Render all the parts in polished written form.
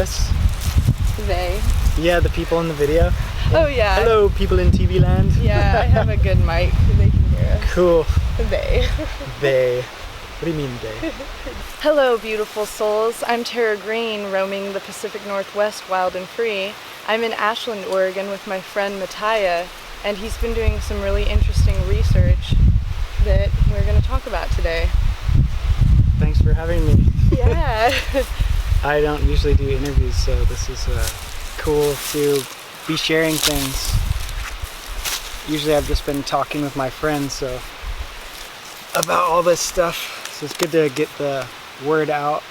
us? They. Yeah, the people in the video. Oh yeah. Hello, people in TV land. Yeah, I have a good mic. They can hear us. Cool. They. They. What do you mean they? Hello, beautiful souls. I'm Tara Green, roaming the Pacific Northwest wild and free. I'm in Ashland, Oregon with my friend Mattityahu, and he's been doing some really interesting research that we're going to talk about today. Thanks for having me. Yeah. I don't usually do interviews, so this is cool to be sharing things. Usually I've just been talking with my friends so about all this stuff. So it's good to get the word out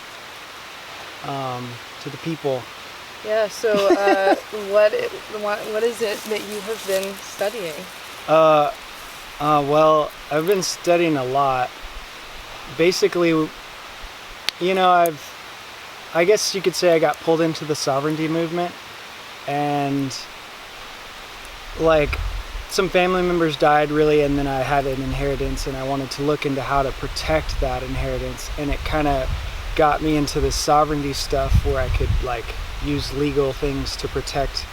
to the people. Yeah, so what is it that you have been studying? Well, I've been studying a lot. Basically, you know, I guess you could say I got pulled into the sovereignty movement, and like some family members died really, and then I had an inheritance and I wanted to look into how to protect that inheritance, and it kind of got me into the sovereignty stuff where I could like use legal things to protect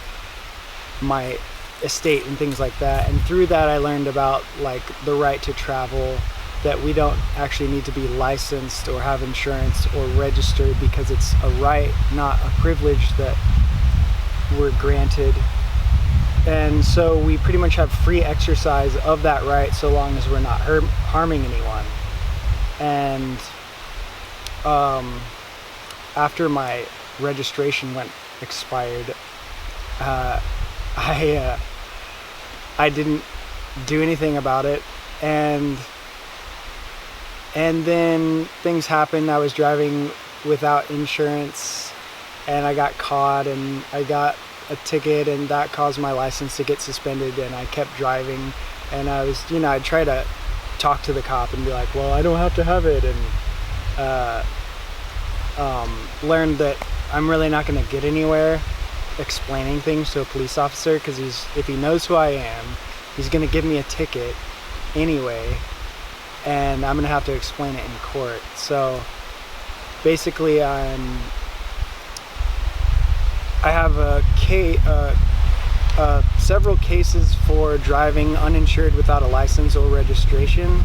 my estate and things like that. And through that I learned about like the right to travel, that we don't actually need to be licensed or have insurance or registered because it's a right, not a privilege that we're granted. And so we pretty much have free exercise of that right so long as we're not harming anyone. And after my registration expired, I didn't do anything about it, and then things happened. I was driving without insurance and I got caught and I got a ticket, and that caused my license to get suspended, and I kept driving, and I was, you know, I'd try to talk to the cop and be like, well, I don't have to have it, and learned that I'm really not going to get anywhere explaining things to a police officer, because if he knows who I am, he's going to give me a ticket anyway, and I'm going to have to explain it in court. So basically I have several cases for driving uninsured without a license or registration,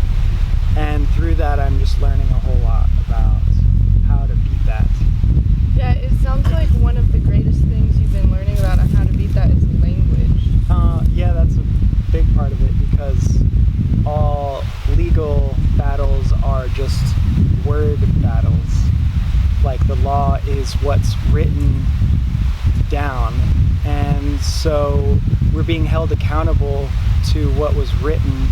and through that I'm just learning a whole lot about how to beat that. Yeah, it sounds like one of the greatest things you've been learning about on how to beat that is language. Yeah, that's a big part of it, because all legal battles are just word battles. Like the law is what's written down, and so we're being held accountable to what was written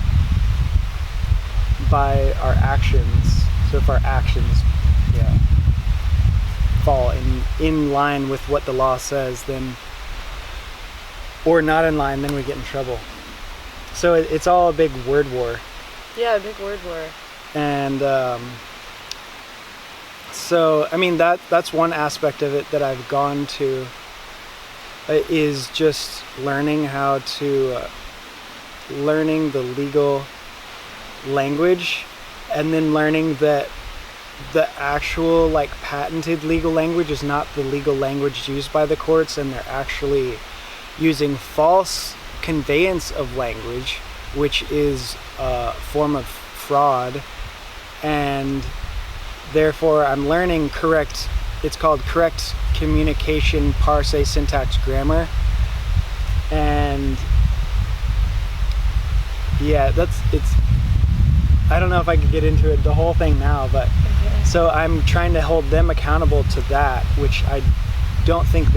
by our actions. So if our actions fall in line with what the law says, then, or not in line, then we get in trouble. So it's all a big word war. Yeah, a big word war. And so I mean that's one aspect of it that I've gone to, is just learning how to learning the legal language, and then learning that the actual like patented legal language is not the legal language used by the courts, and they're actually using false conveyance of language, which is a form of fraud. And therefore I'm learning it's called correct communication, parse, syntax, grammar. And yeah, I don't know if I could get into the whole thing now, but so I'm trying to hold them accountable to that, which I don't think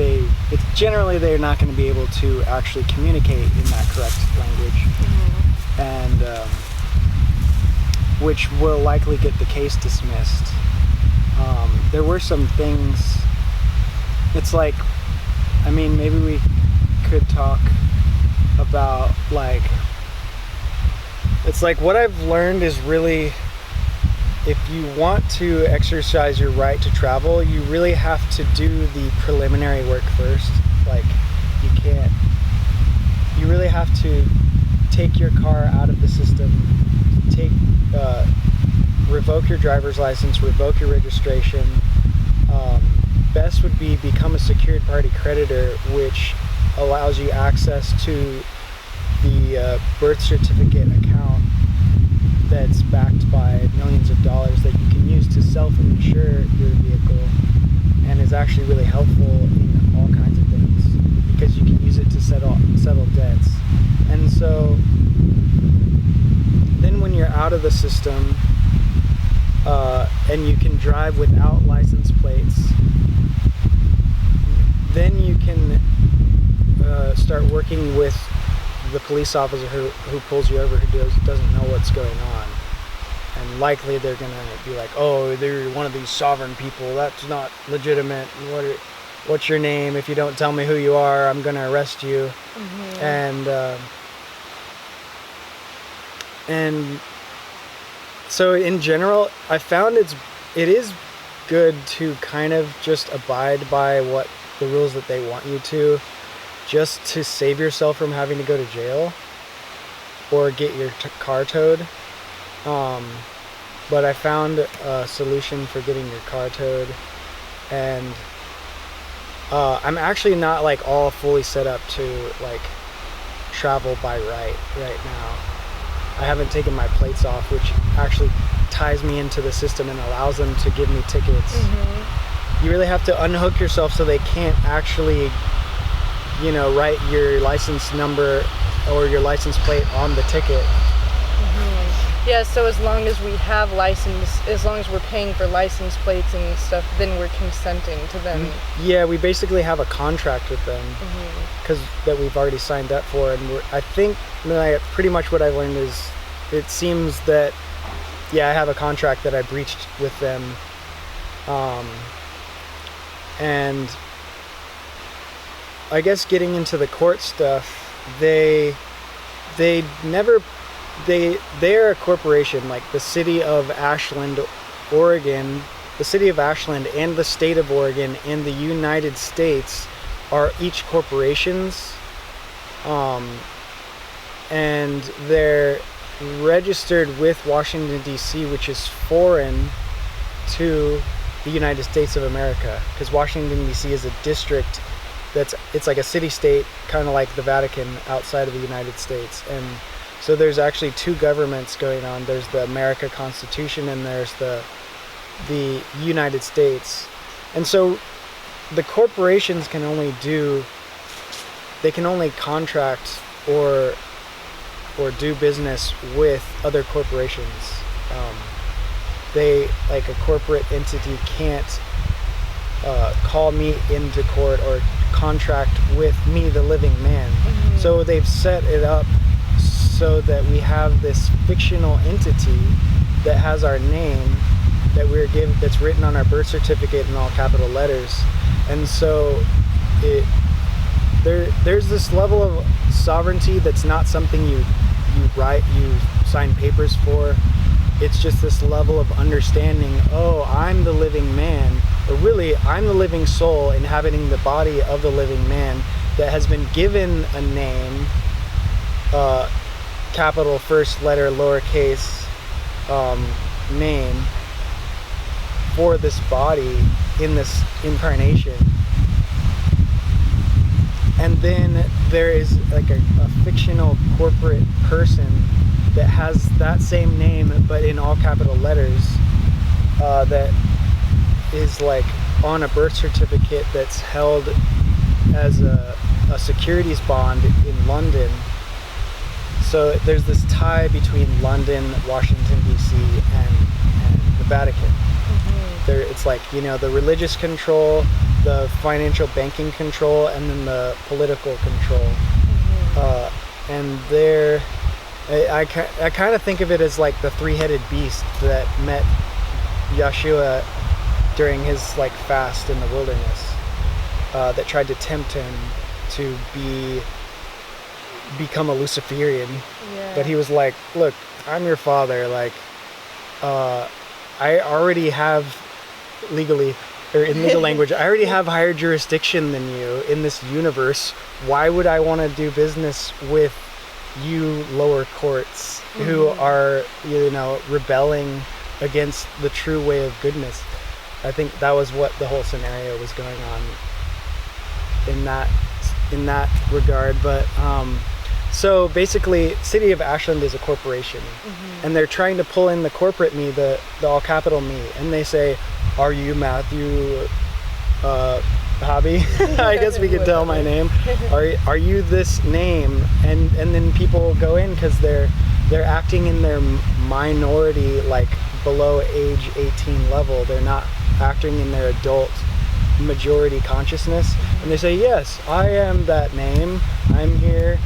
generally they're not going to be able to actually communicate in that correct language. Mm-hmm. And which will likely get the case dismissed. There were some things, it's like, I mean, maybe we could talk about like, it's like what I've learned is really, if you want to exercise your right to travel, you really have to do the preliminary work first. Like, you really have to take your car out of the system, revoke your driver's license, revoke your registration, best would be become a secured party creditor, which allows you access to the birth certificate account that's backed by millions of dollars that you can use to self-insure your vehicle, and is actually really helpful in all kinds of things because you can use it to settle debts. And so then when you're out of the system and you can drive without license plates, then you can start working with the police officer who pulls you over, who doesn't know what's going on. And likely they're going to be like, oh, they're one of these sovereign people. That's not legitimate. What's your name? If you don't tell me who you are, I'm going to arrest you. Mm-hmm. And so in general, I found it is good to kind of just abide by what the rules that they want you to, just to save yourself from having to go to jail or get your car towed. But I found a solution for getting your car towed, and I'm actually not like all fully set up to like travel by right now. I haven't taken my plates off, which actually ties me into the system and allows them to give me tickets. Mm-hmm. You really have to unhook yourself so they can't actually, write your license number or your license plate on the ticket. Mm-hmm. Yeah, so as long as we have as long as we're paying for license plates and stuff, then we're consenting to them. Yeah, we basically have a contract with them because that we've already signed up for, and I think pretty much what I've learned is it seems that I have a contract that I breached with them, and I guess getting into the court stuff, they're a corporation. Like the city of Ashland, Oregon, the city of Ashland and the state of Oregon and the United States are each corporations, and they're registered with Washington D.C., which is foreign to the United States of America, because Washington D.C. is a district it's like a city-state, kind of like the Vatican outside of the United States. And so there's actually two governments going on. There's the America Constitution and there's the United States. And so the corporations can only contract or do business with other corporations. They, like a corporate entity, can't call me into court or contract with me, the living man. Mm-hmm. So they've set it up so that we have this fictional entity that has our name that we're given, that's written on our birth certificate in all capital letters. And so there's this level of sovereignty that's not something you sign papers for. It's just this level of understanding, I'm the living man, or really, I'm the living soul inhabiting the body of the living man that has been given a name, capital first letter, lowercase name, for this body in this incarnation. And then there is like a fictional corporate person that has that same name but in all capital letters, that is like on a birth certificate that's held as a securities bond in London. So there's this tie between London, Washington D.C. and the Vatican. Mm-hmm. It's like, the religious control, the financial banking control, and then the political control. Mm-hmm. And I kind of think of it as like the three-headed beast that met Yeshua during his fast in the wilderness, that tried to tempt him to become a Luciferian. Yeah. But he was like, look, I'm your father. I already have legally, or in legal language, I already have higher jurisdiction than you in this universe. Why would I want to do business with you lower courts who are, rebelling against the true way of goodness? I think that was what the whole scenario was going on in that regard. But so basically, City of Ashland is a corporation, and they're trying to pull in the corporate me, the all capital me, and they say, "Are you Matthew Hobby?" I guess we could tell my name. Are you this name? And then people go in because they're acting in their minority, like below age 18 level. They're not acting in their adult majority consciousness, and they say, "Yes, I am that name. I'm here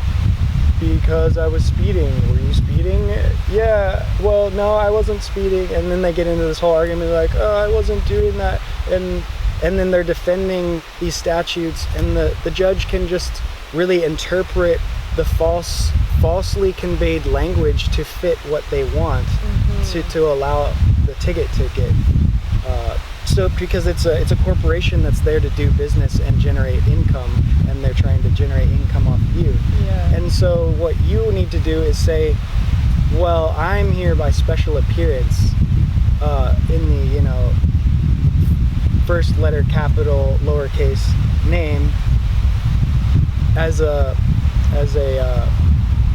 because I was speeding." "Were you speeding?" "Yeah, well, no, I wasn't speeding." And then they get into this whole argument like, "Oh, I wasn't doing that." And then they're defending these statutes, and the judge can just really interpret the falsely conveyed language to fit what they want, to allow the ticket to get so because it's a corporation that's there to do business and generate income, and they're trying to generate income off of you. And so what you need to do is say, "Well, I'm here by special appearance in the first letter capital lowercase name as a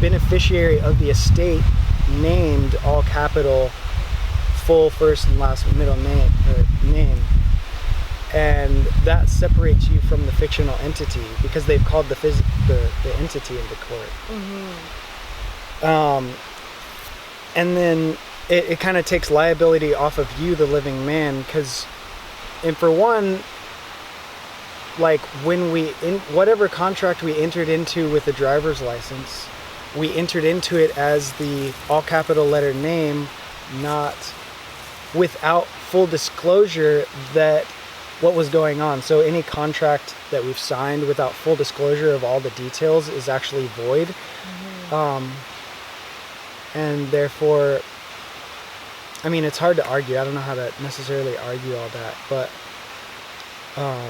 beneficiary of the estate named all capital full first and last middle name and that separates you from the fictional entity because they've called the entity into court." And then it kind of takes liability off of you, the living man, and for one, like when whatever contract we entered into with the driver's license, we entered into it as the all capital letter name, not without full disclosure that what was going on. So any contract that we've signed without full disclosure of all the details is actually void. And therefore, I mean, it's hard to argue. I don't know how to necessarily argue all that, but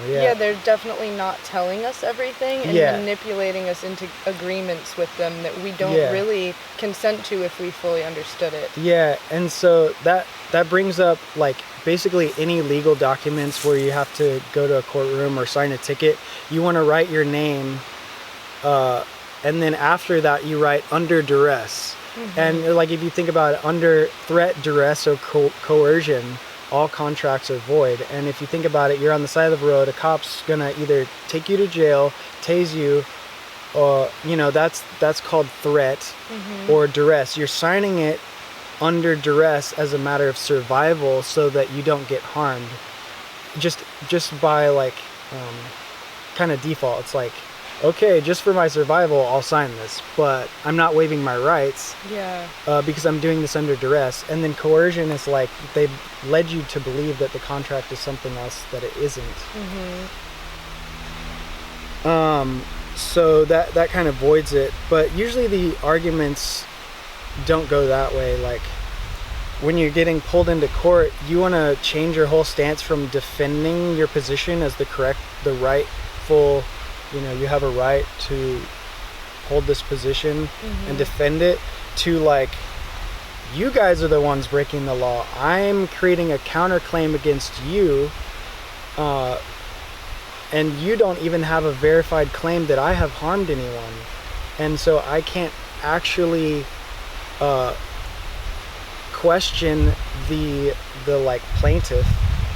yeah, they're definitely not telling us everything and manipulating us into agreements with them that we don't really consent to if we fully understood it. Yeah, and so that brings up like basically any legal documents where you have to go to a courtroom or sign a ticket. You want to write your name, and then after that you write under duress. And like if you think about it, under threat, duress, or coercion, all contracts are void. And if you think about it, you're on the side of the road, a cop's gonna either take you to jail, tase you, or that's called threat or duress. You're signing it under duress as a matter of survival so that you don't get harmed. Just by like kind of default, it's like, okay, just for my survival, I'll sign this, but I'm not waiving my rights because I'm doing this under duress. And then coercion is like they've led you to believe that the contract is something else that it isn't. So that kind of voids it. But usually the arguments don't go that way. Like when you're getting pulled into court, you want to change your whole stance from defending your position as the rightful, you have a right to hold this position and defend it, to like, you guys are the ones breaking the law. I'm creating a counterclaim against you, and you don't even have a verified claim that I have harmed anyone. And so I can't actually question the like plaintiff,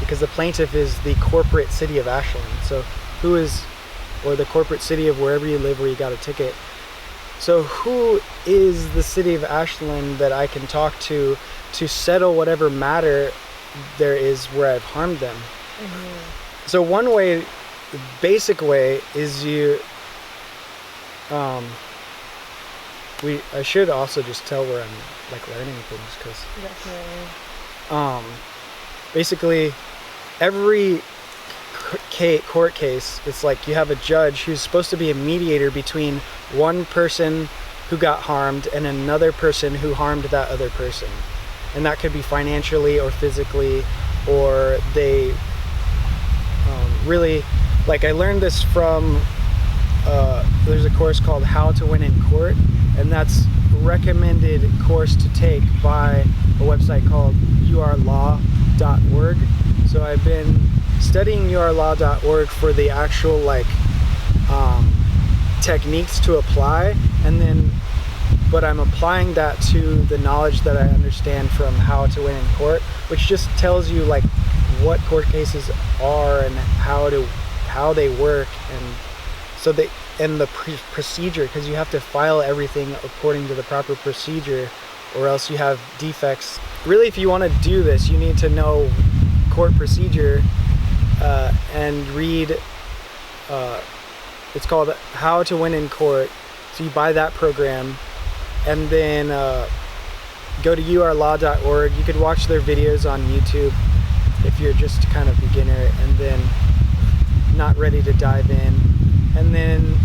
because the plaintiff is the corporate city of Ashland. So or the corporate city of wherever you live where you got a ticket. So who is the city of Ashland that I can talk to settle whatever matter there is where I've harmed them? So one way, the basic way, is I should also just tell where I'm like learning things, because basically every court case, it's like you have a judge who's supposed to be a mediator between one person who got harmed and another person who harmed that other person, and that could be financially or physically, or they really, like, I learned this from there's a course called How to Win in Court, and that's a recommended course to take by a website called urlaw.org. So I've been studying urlaw.org for the actual like techniques to apply, but I'm applying that to the knowledge that I understand from How to Win in Court, which just tells you like what court cases are and how they work, and the procedure, because you have to file everything according to the proper procedure, or else you have defects. Really, if you want to do this, you need to know court procedure and read. It's called How to Win in Court. So you buy that program, and then go to urlaw.org. You could watch their videos on YouTube if you're just kind of beginner and then not ready to dive in. And then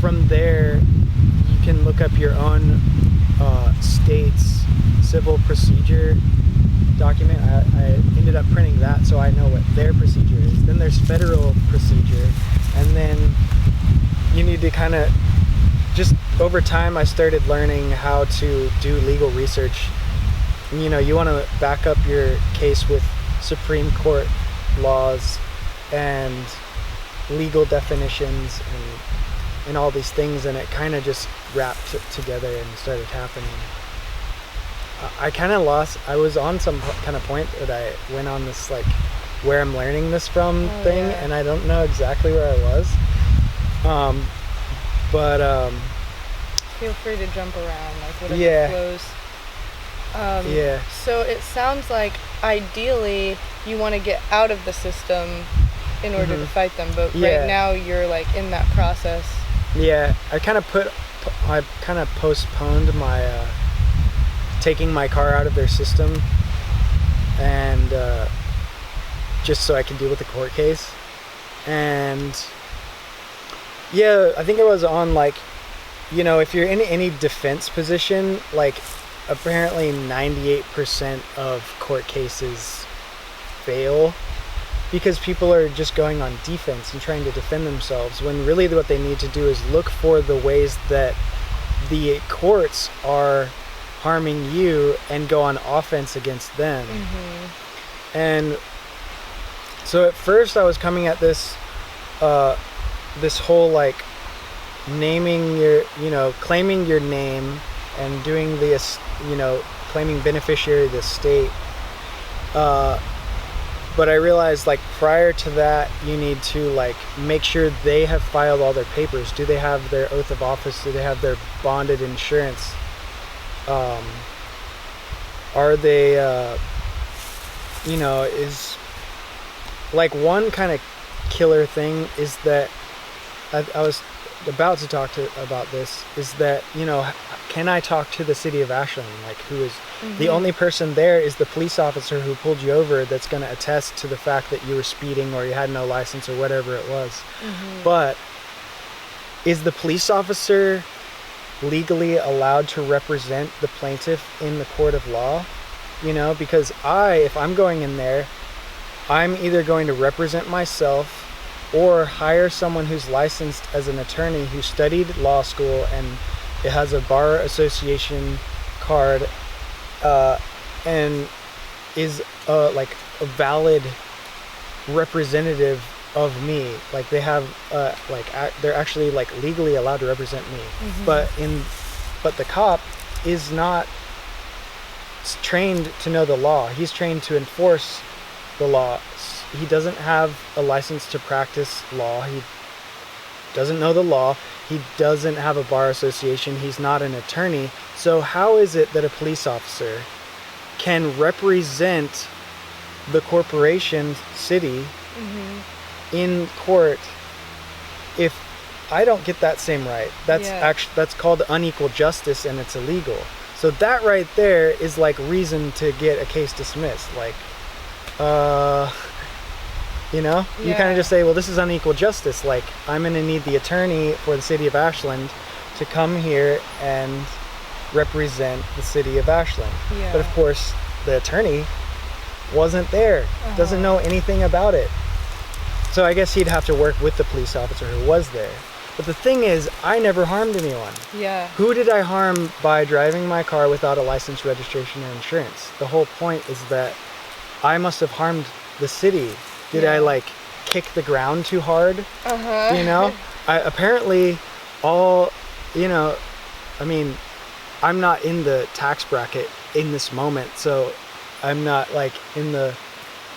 from there, you can look up your own state's civil procedure document. I ended up printing that so I know what their procedure is. Then there's federal procedure, and then you need to kind of just over time I started learning how to do legal research. You know, you want to back up your case with Supreme Court laws and legal definitions and all these things, and it kind of just wrapped together and started happening. I kind of I was on some kind of point that I went on this like where I'm learning this from thing, and I don't know exactly where I was. Feel free to jump around, like whatever flows. So it sounds like ideally you want to get out of the system in order to fight them, but right now you're like in that process. Yeah, I kind of postponed my taking my car out of their system, and just so I can deal with the court case. And I think I was on like, you know, if you're in any defense position, like apparently 98% of court cases fail because people are just going on defense and trying to defend themselves, when really what they need to do is look for the ways that the courts are harming you and go on offense against them. And so at first I was coming at this this whole like naming your, you know, claiming your name and doing this, you know, claiming beneficiary of the state. But I realized like prior to that, you need to like make sure they have filed all their papers. Do they have their oath of office? Do they have their bonded insurance? Are they, you know, is like one kind of killer thing is that I was about to talk about this, is that, you know, can I talk to the city of Ashland? Like, who is the only person there is the police officer who pulled you over that's going to attest to the fact that you were speeding or you had no license or whatever it was. But is the police officer legally allowed to represent the plaintiff in the court of law? You know, because if I'm going in there, I'm either going to represent myself or hire someone who's licensed as an attorney who studied law school and it has a bar association card and is like a valid representative of me. Like they have they're actually like legally allowed to represent me. But the cop is not trained to know the law. He's trained to enforce the law. He doesn't have a license to practice law. He doesn't know the law. He doesn't have a bar association. He's not an attorney. So how is it that a police officer can represent the corporation city in court if I don't get that same right? That's called unequal justice, and it's illegal. So that right there is like reason to get a case dismissed. Like, you know, you kind of just say, well, this is unequal justice. Like, I'm going to need the attorney for the city of Ashland to come here and represent the city of Ashland. But of course, the attorney wasn't there, doesn't know anything about it. So I guess he'd have to work with the police officer who was there. But the thing is, I never harmed anyone. Who did I harm by driving my car without a license, registration, or insurance? The whole point is that I must have harmed the city? Did I like kick the ground too hard? You know, apparently all, you know, I mean, I'm not in the tax bracket in this moment, so I'm not like in the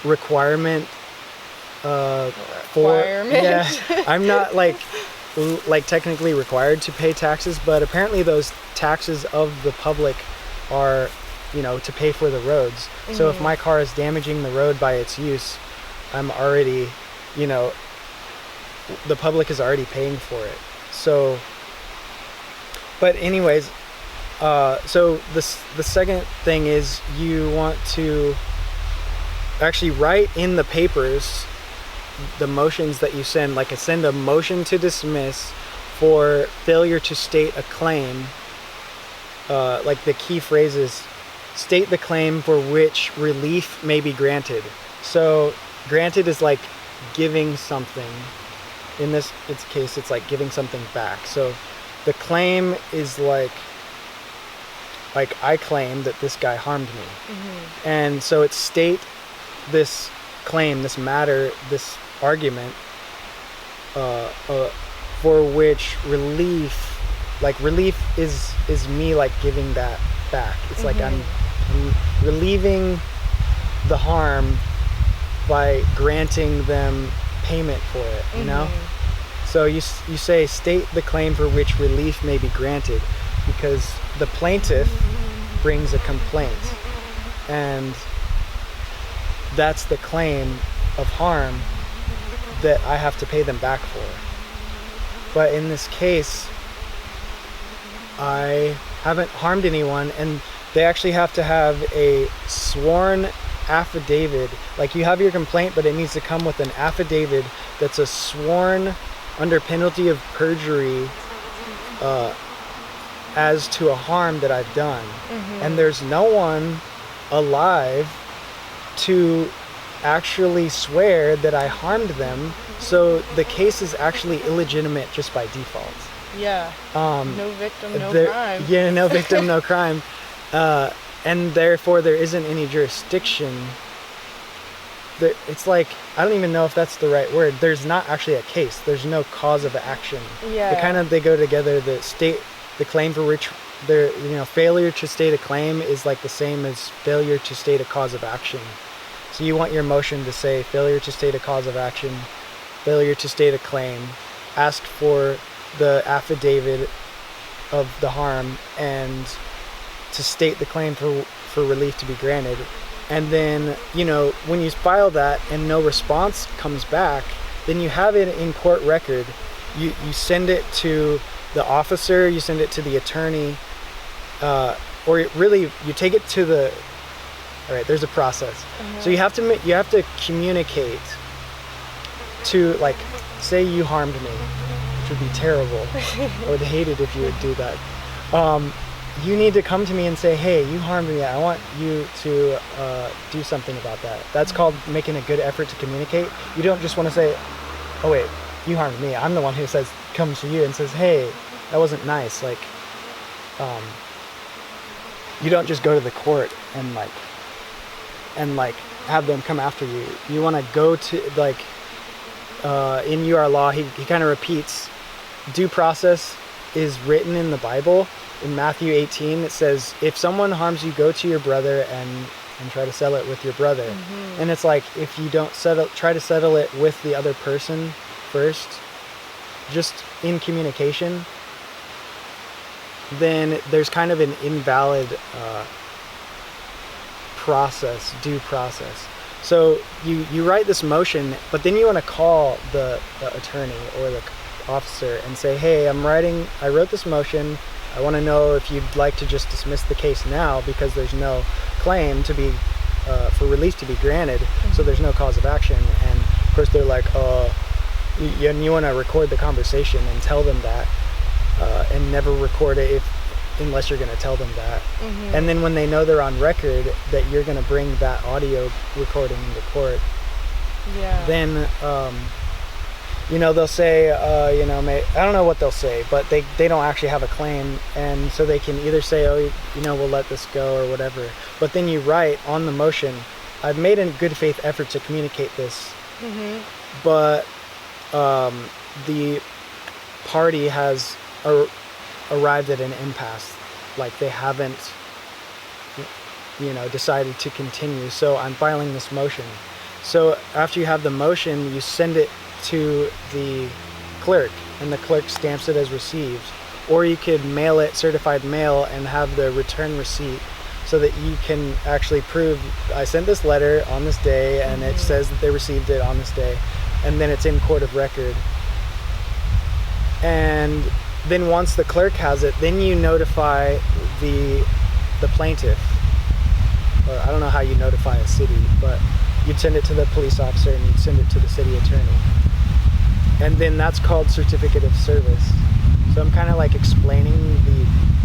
requirement I'm not like technically required to pay taxes, but apparently those taxes of the public are, you know, to pay for the roads. So if my car is damaging the road by its use, I'm already, you know, the public is already paying for it. So, but anyways, so the second thing is you want to actually write in the papers the motions that you send. Like, send a motion to dismiss for failure to state a claim. Like the key phrase is state the claim for which relief may be granted. So granted is like giving something. In this case, it's like giving something back. So the claim is like I claim that this guy harmed me. And so it's state this claim, this matter, this argument, for which relief, like relief is me like giving that back. It's like I'm relieving the harm by granting them payment for it, you know? So you say state the claim for which relief may be granted, because the plaintiff brings a complaint, and that's the claim of harm that I have to pay them back for. But in this case, I haven't harmed anyone, and they actually have to have a sworn affidavit. Like, you have your complaint, but it needs to come with an affidavit that's a sworn under penalty of perjury as to a harm that I've done. And there's no one alive to actually swear that I harmed them, so the case is actually illegitimate just by default. No victim, no crime. Yeah, no victim, no crime. And therefore there isn't any jurisdiction. It's like, I don't even know if that's the right word. There's not actually a case. There's no cause of action. They go together. The claim for which failure to state a claim is like the same as failure to state a cause of action. So you want your motion to say failure to state a cause of action, failure to state a claim, ask for the affidavit of the harm, and to state the claim for relief to be granted. And then, when you file that and no response comes back, then you have it in court record. You send it to the officer, you send it to the attorney, or you take it to the... All right, there's a process. So you have to communicate to, like, say you harmed me, which would be terrible. I would hate it if you would do that. You need to come to me and say, hey, you harmed me. I want you to do something about that. That's called making a good effort to communicate. You don't just want to say, oh wait, you harmed me. I'm the one who comes to you and says, hey, that wasn't nice. Like, you don't just go to the court and have them come after you. You want to go to, in UR law, he kind of repeats, due process is written in the Bible. In Matthew 18, it says, if someone harms you, go to your brother and try to settle it with your brother. And it's like, if you don't try to settle it with the other person first, just in communication, then there's kind of an invalid due process. So you write this motion, but then you want to call the attorney or the officer and say, hey, I wrote this motion. I want to know if you'd like to just dismiss the case now because there's no claim to be for relief to be granted, so there's no cause of action. And of course they're like, you want to record the conversation and tell them that, and never record it unless you're going to tell them that. And then when they know they're on record that you're going to bring that audio recording into court, then they'll say, I don't know what they'll say, but they don't actually have a claim, and so they can either say, we'll let this go or whatever. But then you write on the motion, I've made a good faith effort to communicate this, Mm-hmm. but the party has arrived at an impasse. Like they haven't, decided to continue. So I'm filing this motion. So after you have the motion, you send it to the clerk, and the clerk stamps it as received. Or you could mail it certified mail and have the return receipt, so that you can actually prove I sent this letter on this day, and it says that they received it on this day, and then it's in court of record. And then once the clerk has it, then you notify the plaintiff. Or I don't know how you notify a city, but you'd send it to the police officer and you'd send it to the city attorney. And then that's called certificate of service. So I'm kind of like explaining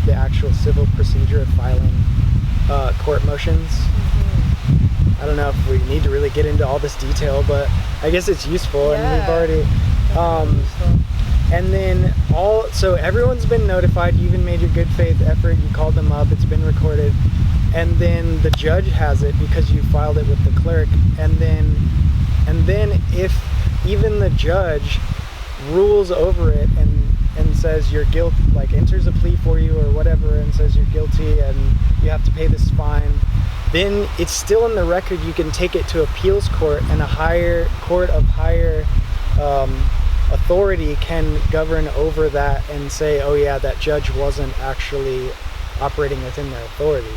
the actual civil procedure of filing court motions. I don't know if we need to really get into all this detail, but I guess it's useful. Yeah. And we've already and then so everyone's been notified. You even made your good faith effort. You called them up. It's been recorded. And then the judge has it because you filed it with the clerk. And then if even the judge rules over it and says you're guilty, like enters a plea for you or whatever, and says you're guilty and you have to pay this fine, then it's still in the record. You can take it to appeals court, and a higher court of higher authority can govern over that and say, oh yeah, that judge wasn't actually operating within their authority.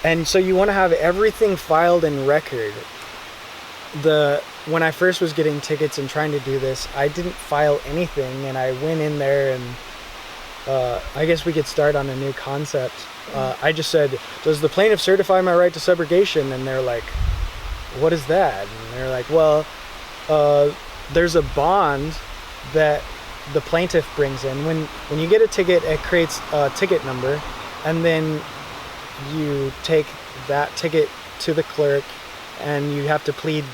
And so you want to have everything filed in record. When I first was getting tickets and trying to do this, I didn't file anything, and I went in there and I guess we could start on a new concept. I just said, does the plaintiff certify my right to subrogation? And they're like, what is that? And they're like, well, there's a bond that the plaintiff brings in. When you get a ticket, it creates a ticket number, and then you take that ticket to the clerk, and you have to plead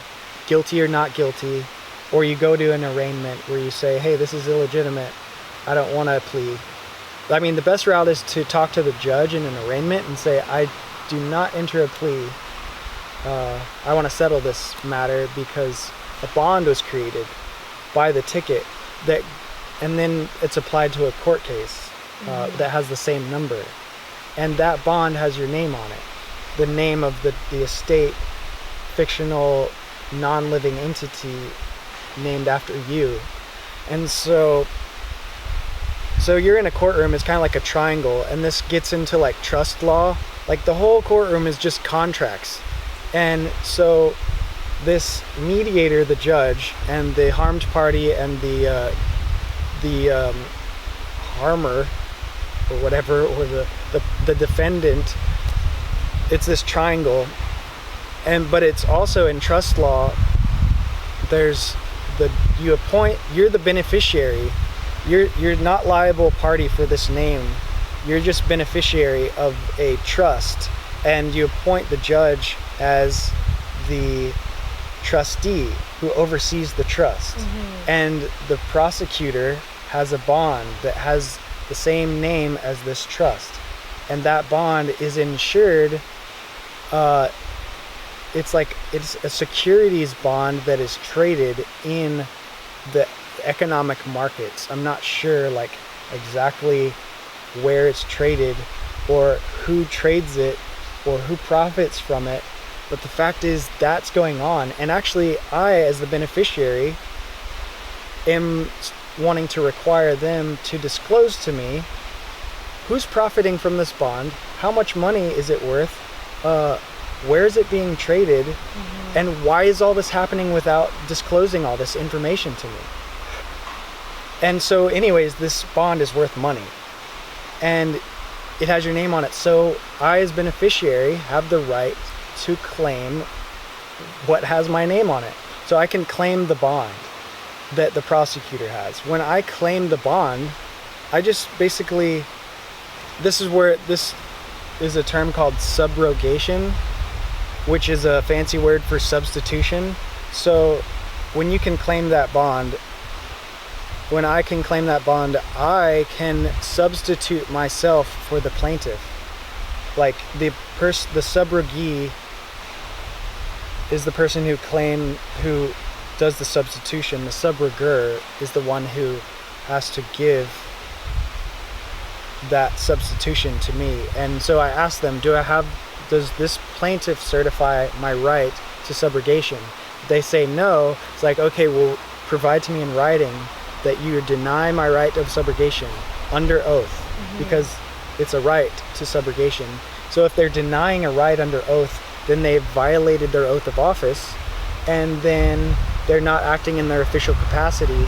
guilty or not guilty, or you go to an arraignment where you say, hey, this is illegitimate, I don't want to plead. I mean, the best route is to talk to the judge in an arraignment and say, I do not enter a plea. I want to settle this matter because a bond was created by the ticket and then it's applied to a court case that has the same number. And that bond has your name on it. The name of the estate, fictional, non-living entity named after you. And so you're in a courtroom. It's kind of like a triangle, and this gets into like trust law. Like the whole courtroom is just contracts. And so this mediator, the judge, and the harmed party and the harmer or whatever, or the defendant, it's this triangle. But it's also in trust law, you're the beneficiary. You're not liable party for this name. You're just beneficiary of a trust, and you appoint the judge as the trustee who oversees the trust. And the prosecutor has a bond that has the same name as this trust, and that bond is insured. It's a securities bond that is traded in the economic markets. I'm not sure like exactly where it's traded or who trades it or who profits from it, but the fact is that's going on. And actually, I, as the beneficiary, am wanting to require them to disclose to me who's profiting from this bond, how much money is it worth, where is it being traded, and why is all this happening without disclosing all this information to me? And so anyways, this bond is worth money, and it has your name on it. So I, as beneficiary, have the right to claim what has my name on it. So I can claim the bond that the prosecutor has. When I claim the bond, I just basically, this is a term called subrogation, which is a fancy word for substitution. So when you can claim that bond, when I can claim that bond, I can substitute myself for the plaintiff. Like the subrogee is the person who does the substitution. The subroger is the one who has to give that substitution to me. And so I asked them, does this plaintiff certify my right to subrogation? They say no. It's like, okay, well, provide to me in writing that you deny my right of subrogation under oath, because it's a right to subrogation. So if they're denying a right under oath, then they've violated their oath of office, and then they're not acting in their official capacity,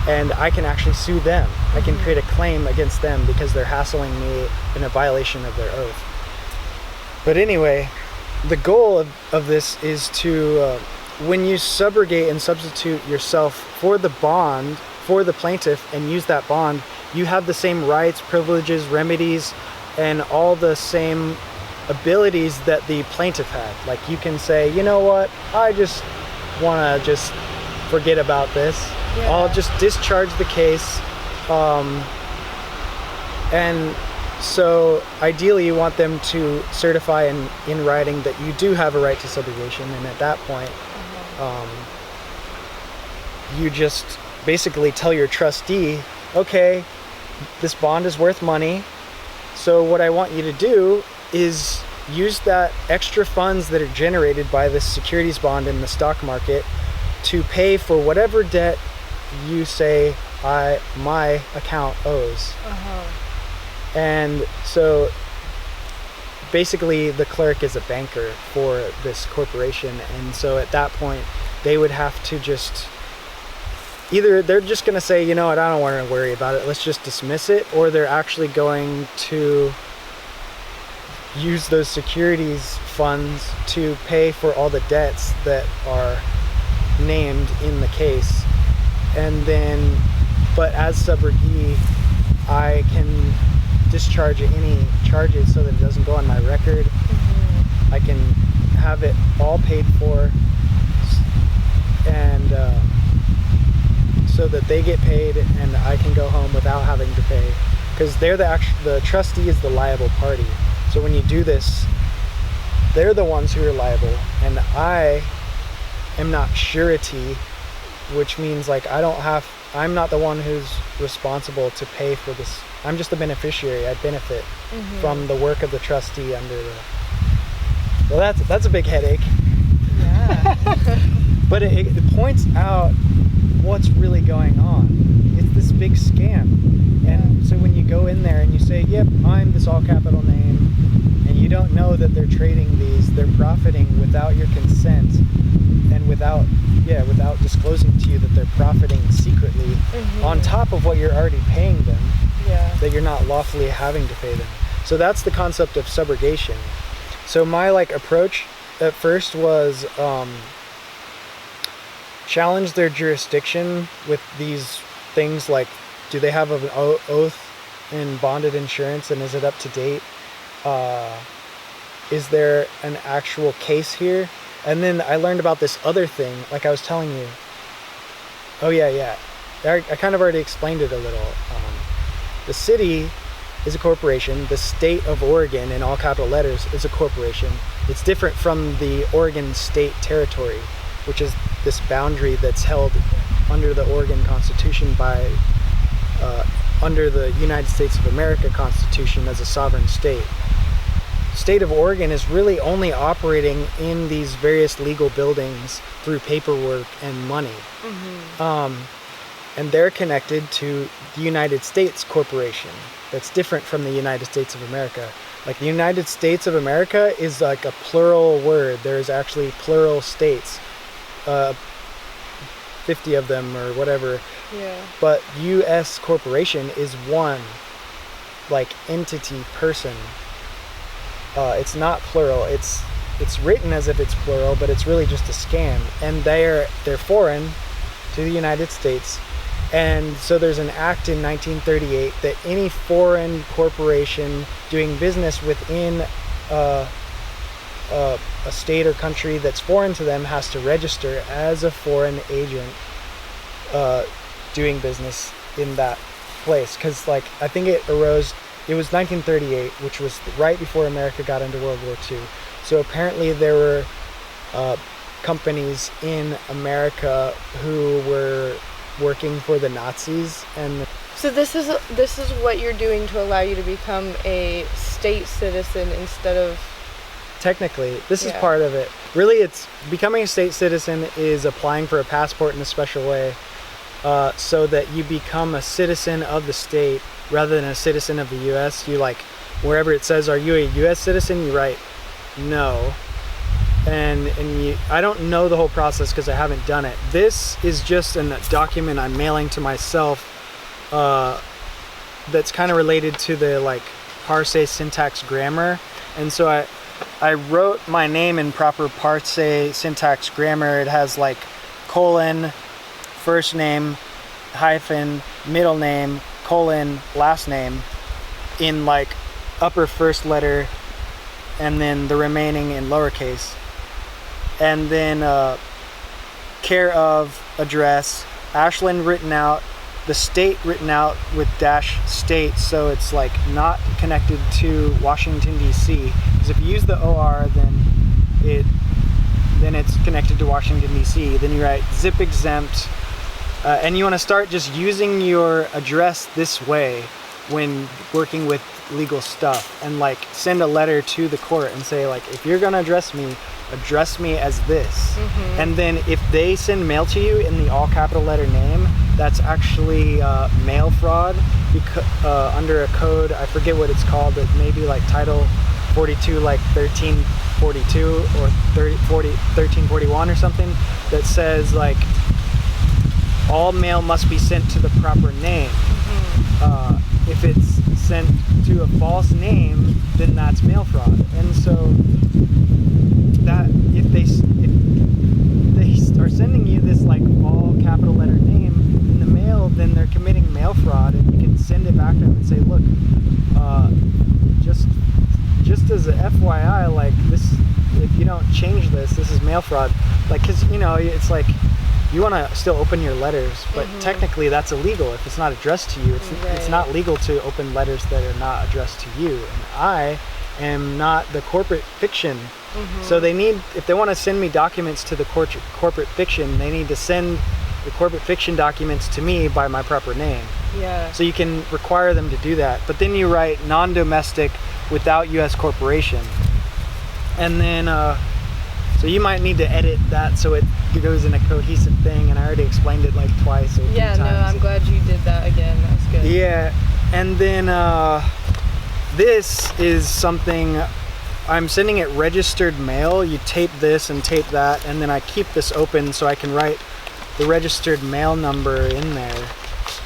and I can actually sue them. I can create a claim against them because they're hassling me in a violation of their oath. But anyway, the goal of this is to, when you subrogate and substitute yourself for the bond, for the plaintiff, and use that bond, you have the same rights, privileges, remedies, and all the same abilities that the plaintiff had. Like, you can say, you know what, I just want to just forget about this. Yeah. I'll just discharge the case. And so ideally you want them to certify in writing that you do have a right to subrogation, and at that point you just basically tell your trustee, okay, this bond is worth money, so what I want you to do is use that extra funds that are generated by this securities bond in the stock market to pay for whatever debt you say my account owes. And so basically the clerk is a banker for this corporation, and so at that point they would have to just either they're just going to say, you know what, I don't want to worry about it, let's just dismiss it, or they're actually going to use those securities funds to pay for all the debts that are named in the case. And then, but as subrogee, I can discharge any charges so that it doesn't go on my record. I can have it all paid for, and so that they get paid and I can go home without having to pay, because they're the trustee is the liable party. So when you do this, they're the ones who are liable, and I am not surety, which means like I'm not the one who's responsible to pay for this. I'm just the beneficiary. I benefit from the work of the trustee under the. Well, that's a big headache. Yeah. But it points out what's really going on. It's this big scam. And so when you go in there and you say, yep, I'm this all capital name, and you don't know that they're trading these, they're profiting without your consent and without disclosing to you that they're profiting secretly on top of what you're already paying them, that you're not lawfully having to pay them. So that's the concept of subrogation. So my approach at first was challenge their jurisdiction with these things like, do they have an oath in bonded insurance, and is it up to date? Is there an actual case here? And then I learned about this other thing, like I was telling you. Oh yeah. I kind of already explained it a little. The city is a corporation. The state of Oregon, in all capital letters, is a corporation. It's different from the Oregon state territory, which is this boundary that's held under the Oregon Constitution under the United States of America Constitution as a sovereign state. The state of Oregon is really only operating in these various legal buildings through paperwork and money. And they're connected to the United States Corporation. That's different from the United States of America. Like, the United States of America is like a plural word. There's actually plural states, 50 of them or whatever. Yeah. But U.S. Corporation is one, entity, person. It's not plural. It's written as if it's plural, but it's really just a scam. And they're foreign to the United States. And so there's an act in 1938 that any foreign corporation doing business within a state or country that's foreign to them has to register as a foreign agent doing business in that place. Because I think it was 1938, which was right before America got into World War II. So apparently there were companies in America who were working for the Nazis. And So this is what you're doing to allow you to become a state citizen instead of... technically, this is Yeah. part of it. Really, it's becoming a state citizen is applying for a passport in a special way, so that you become a citizen of the state rather than a citizen of the U.S. You like, wherever it says, "Are you a U.S. citizen?" you write no, and I don't know the whole process because I haven't done it. This is just a document I'm mailing to myself, that's kind of related to the like parse syntax grammar, and so I wrote my name in proper parse syntax grammar. It has like colon, first name, hyphen, middle name, colon, last name in like upper first letter, and then the remaining in lowercase. And then care of, address, Ashland written out, the state written out with dash state, so it's like not connected to Washington DC. Because if you use the OR, then it's connected to Washington DC. Then you write zip exempt, and you want to start just using your address this way when working with legal stuff, and like send a letter to the court and say like, if you're gonna address me as this. And then if they send mail to you in the all capital letter name, that's actually mail fraud, because under a code, I forget what it's called, but maybe like Title 42, like 1342 or 1341 or something, that says like all mail must be sent to the proper name. If it's sent to a false name, then that's mail fraud. And so that if they are sending you this like all capital letter name in the mail, then they're committing mail fraud, and you can send it back to them and say, look, just as a FYI, like this, if you don't change this is mail fraud. Like, because it's like you want to still open your letters, but technically that's illegal if it's not addressed to you. It's not legal to open letters that are not addressed to you, and I am not the corporate fiction. So if they want to send me documents to the corporate fiction, they need to send the corporate fiction documents to me by my proper name. Yeah. So you can require them to do that, but then you write non-domestic without U.S. corporation, and then so you might need to edit that so it goes in a cohesive thing, and I already explained it like twice or three times. Yeah, no, I'm glad you did that again. That's good. Yeah, and then this is something I'm sending it registered mail. You tape this and tape that, and then I keep this open so I can write the registered mail number in there.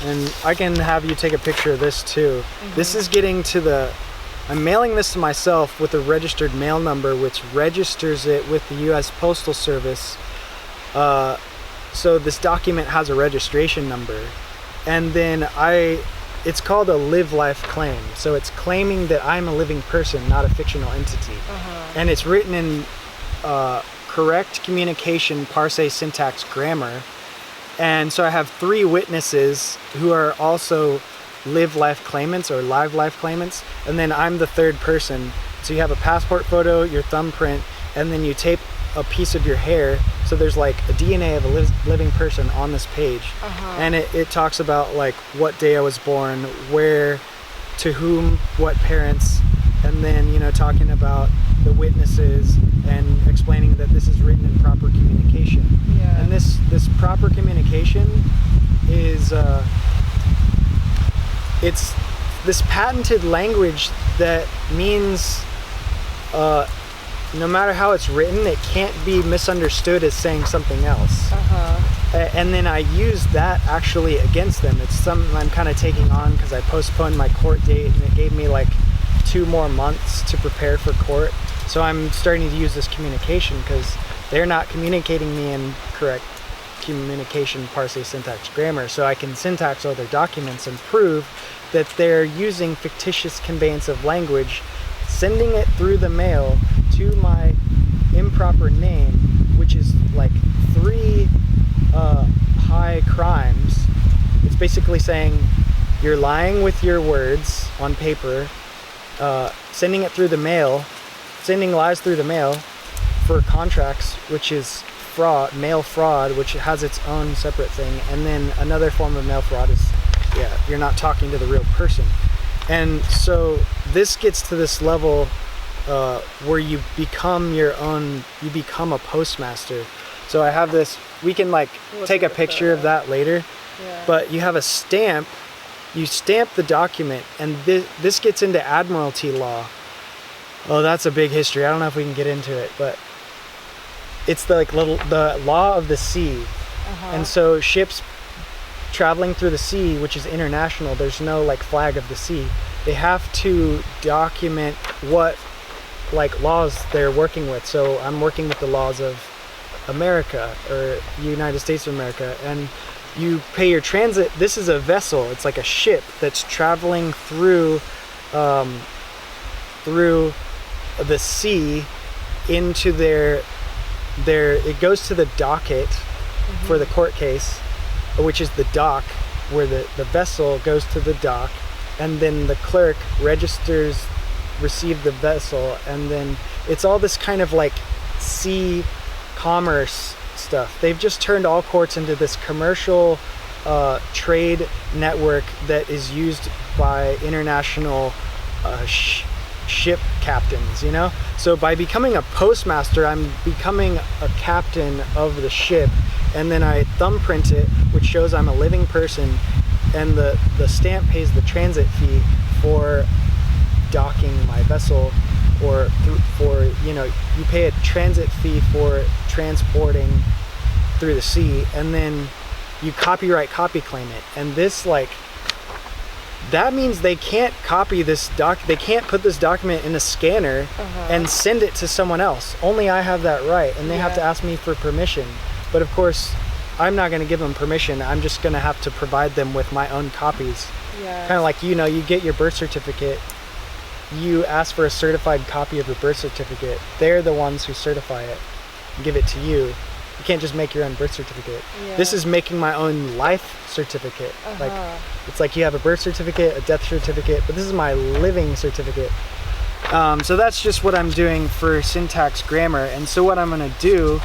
And I can have you take a picture of this too. This is getting to I'm mailing this to myself with a registered mail number, which registers it with the U.S. Postal Service. So this document has a registration number. And then it's called a live life claim. So it's claiming that I'm a living person, not a fictional entity. And it's written in correct communication parse syntax grammar. And so I have 3 witnesses who are also live life claimants or live life claimants, and then I'm the 3rd person. So you have a passport photo, your thumbprint, and then you tape a piece of your hair, so there's like a DNA of a living person on this page. And it talks about like what day I was born, where, to whom, what parents, and then talking about the witnesses and explaining that this is written in proper communication. And this proper communication is it's this patented language that means no matter how it's written, it can't be misunderstood as saying something else. And then I use that actually against them. It's something I'm kind of taking on because I postponed my court date, and it gave me like 2 more months to prepare for court. So I'm starting to use this communication because they're not communicating me in correct communication parse syntax grammar. So I can syntax all their documents and prove that they're using fictitious conveyance of language, sending it through the mail to my improper name, which is like 3 high crimes. It's basically saying you're lying with your words on paper, sending it through the mail, sending lies through the mail for contracts, which is fraud, mail fraud, which has its own separate thing. And then another form of mail fraud is, you're not talking to the real person. And so this gets to this level where you become a postmaster. So I have this, we can take a picture of that later, but you have a stamp, you stamp the document, and this gets into admiralty law. Oh, that's a big history. I don't know if we can get into it, but it's the law of the sea. And so ships traveling through the sea, which is international, there's no flag of the sea. They have to document what laws they're working with. So I'm working with the laws of America or United States of America, and you pay your transit. This is a vessel. It's like a ship that's traveling through the sea into their it goes to the docket for the court case, which is the dock, where the vessel goes to the dock, and then the clerk receive the vessel, and then it's all this kind of sea commerce stuff. They've just turned all courts into this commercial trade network that is used by international ship captains, So by becoming a postmaster, I'm becoming a captain of the ship, and then I thumbprint it, which shows I'm a living person, and the stamp pays the transit fee for docking my vessel, or you pay a transit fee for transporting through the sea, and then you copyright copy claim it. And this that means they can't copy this they can't put this document in a scanner and send it to someone else. Only I have that right, and they have to ask me for permission. But of course, I'm not going to give them permission. I'm just going to have to provide them with my own copies. Kind of like, you get your birth certificate, you ask for a certified copy of your birth certificate. They're the ones who certify it and give it to you. You can't just make your own birth certificate. This is making my own life certificate. It's like you have a birth certificate, a death certificate, but this is my living certificate. So that's just what I'm doing for syntax grammar. And so what I'm going to do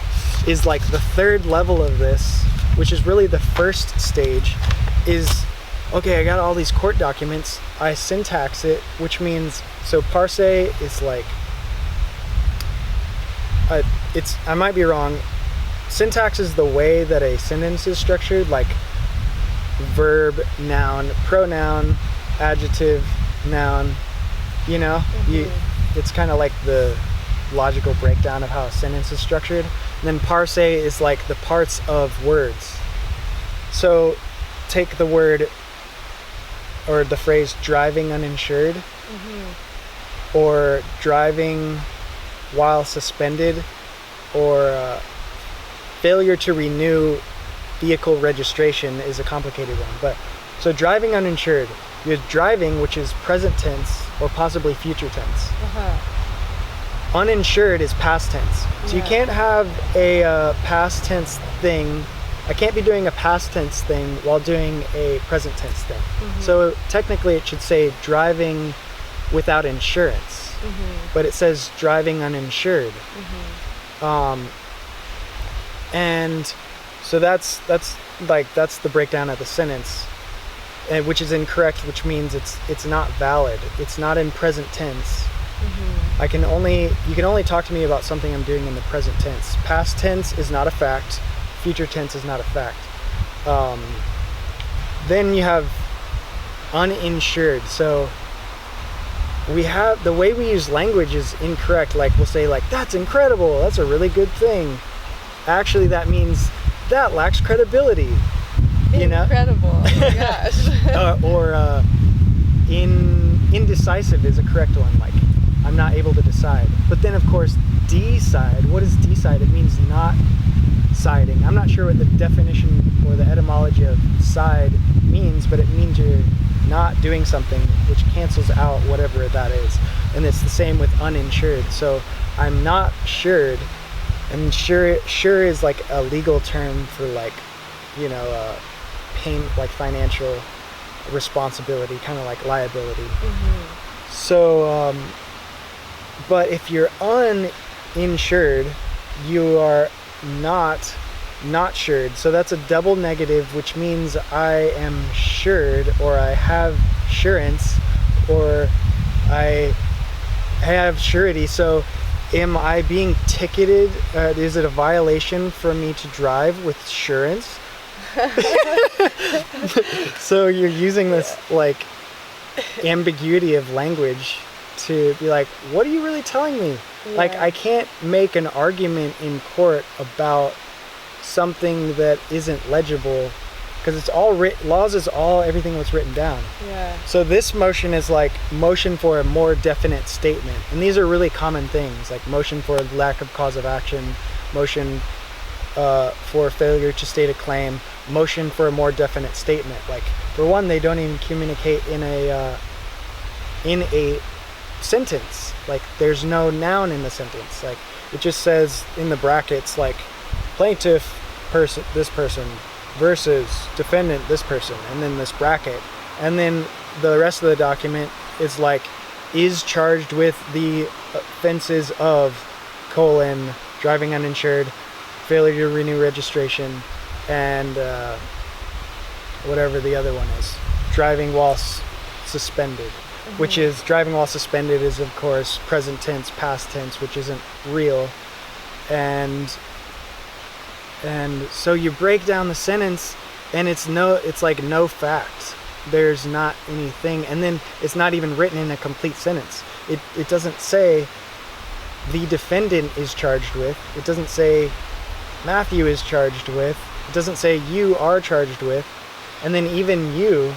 is the third level of this, which is really the first stage, is, okay, I got all these court documents, I syntax it, which means, so parse is I might be wrong. Syntax is the way that a sentence is structured, verb, noun, pronoun, adjective, noun, it's kind of like the logical breakdown of how a sentence is structured. And then parse is the parts of words. So take the word or the phrase driving uninsured, or driving while suspended, or failure to renew vehicle registration is a complicated one. But so driving uninsured, you have driving, which is present tense or possibly future tense. Uninsured is past tense. So you can't have a past tense thing. I can't be doing a past tense thing while doing a present tense thing. So technically it should say driving without insurance, but it says driving uninsured. And so that's the breakdown of the sentence, which is incorrect, which means it's not valid. It's not in present tense. You can only talk to me about something I'm doing in the present tense. Past tense is not a fact. Future tense is not a fact. Then you have uninsured. So we have, the way we use language is incorrect. We'll say that's incredible, that's a really good thing. Actually, that means that lacks credibility. Incredible. Oh my gosh. or indecisive is a correct one. I'm not able to decide. But then, of course, decide. What is decide? It means not siding. I'm not sure what the definition or the etymology of side means, but it means you're not doing something, which cancels out whatever that is. And it's the same with uninsured. So I'm not sured. And sure is a legal term for pain, financial responsibility, kind of like liability. So but if you're uninsured, you are not sured. So that's a double negative, which means I am sured, or I have surance, or I have surety. So am I being ticketed? Is it a violation for me to drive with surance? So you're using this like ambiguity of language to be like, what are you really telling me? Yeah. Like, I can't make an argument in court about something that isn't legible, because it's all laws is all everything that's written down. Yeah. So this motion is like motion for a more definite statement, and these are really common things, like motion for lack of cause of action, motion for failure to state a claim, motion for a more definite statement. Like, for one, they don't even communicate in a sentence. Like, there's no noun in the sentence. Like, it just says in the brackets, like, plaintiff person, this person, versus defendant, this person, and then this bracket, and then the rest of the document is like, is charged with the offenses of driving uninsured, failure to renew registration, and whatever the other one is, driving while suspended. Which is, driving while suspended is of course present tense, past tense, which isn't real. And so you break down the sentence, and it's like no fact. There's not anything, and then it's not even written in a complete sentence. It doesn't say the defendant is charged with. It doesn't say Matthew is charged with. It doesn't say you are charged with. And then even you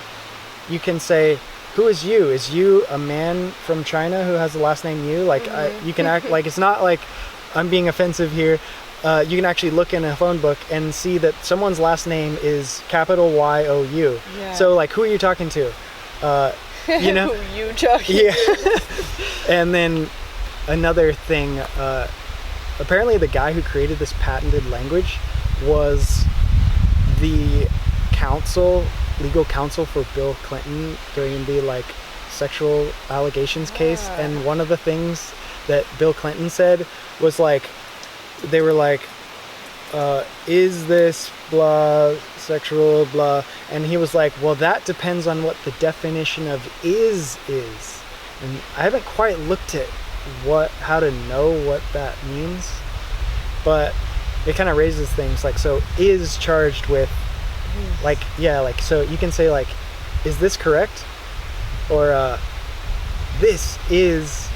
can say, who is you? Is you a man from China who has the last name Yu? Like, you can act like, it's not like I'm being offensive here. You can actually look in a phone book and see that someone's last name is capital Y-O-U. Yeah. So, like, who are you talking to? You know? Who you talking to? And then another thing, apparently the guy who created this patented language was the legal counsel for Bill Clinton during the like sexual allegations case. And one of the things that Bill Clinton said was like, they were like, is this blah sexual blah, and he was like, well, that depends on what the definition of is. And I haven't quite looked at how to know what that means, but it kind of raises things like, so is charged with, like, yeah, like, so you can say like, is this correct? Or this is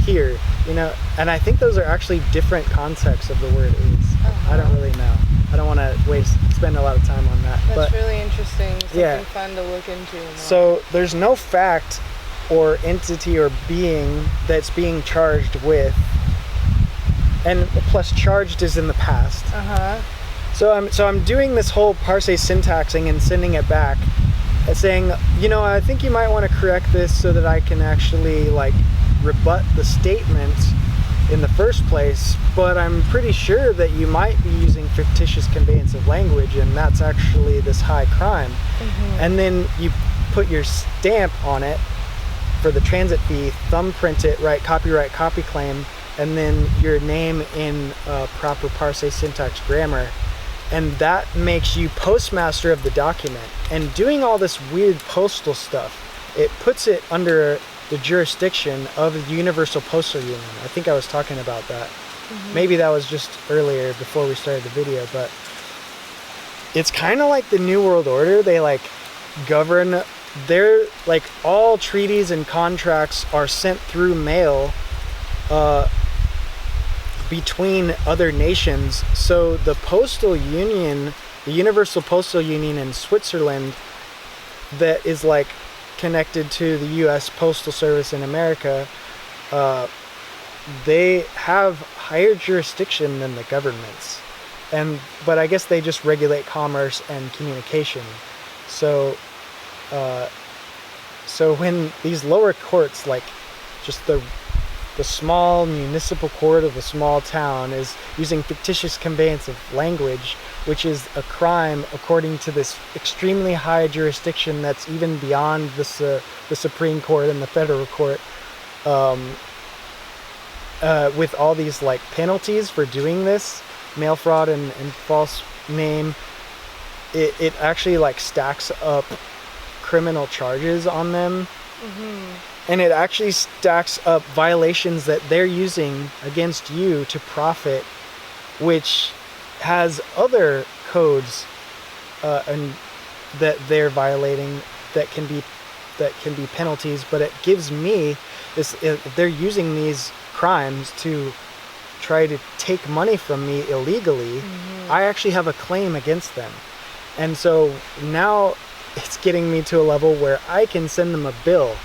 here, you know? And I think those are actually different contexts of the word is. I don't really know. I don't want to spend a lot of time on that. That's but really interesting. Something yeah. fun to look into. So there's no fact or entity or being that's being charged with, and plus charged is in the past. So I'm doing this whole parse syntaxing and sending it back, saying, you know, I think you might want to correct this so that I can actually like rebut the statement in the first place, but I'm pretty sure that you might be using fictitious conveyance of language, and that's actually this high crime. And then you put your stamp on it for the transit fee, thumbprint it, write copyright copy claim, and then your name in proper parse syntax grammar. And that makes you postmaster of the document. And doing all this weird postal stuff, it puts it under the jurisdiction of the Universal Postal Union. I think I was talking about that. Maybe that was just earlier before we started the video, but it's kind of like the New World Order. They like govern their, like, all treaties and contracts are sent through mail between other nations. So the postal union, the Universal Postal Union in Switzerland, that is like connected to the U.S. Postal Service in America, they have higher jurisdiction than the governments, but I guess they just regulate commerce and communication. So when these lower courts, like just the small municipal court of a small town, is using fictitious conveyance of language, which is a crime according to this extremely high jurisdiction that's even beyond the Supreme Court and the federal court, with all these like penalties for doing this, mail fraud and false name, it actually like stacks up criminal charges on them. And it actually stacks up violations that they're using against you to profit, which has other codes and that they're violating that can be penalties. But it gives me this, if they're using these crimes to try to take money from me illegally, I actually have a claim against them. And so now it's getting me to a level where I can send them a bill.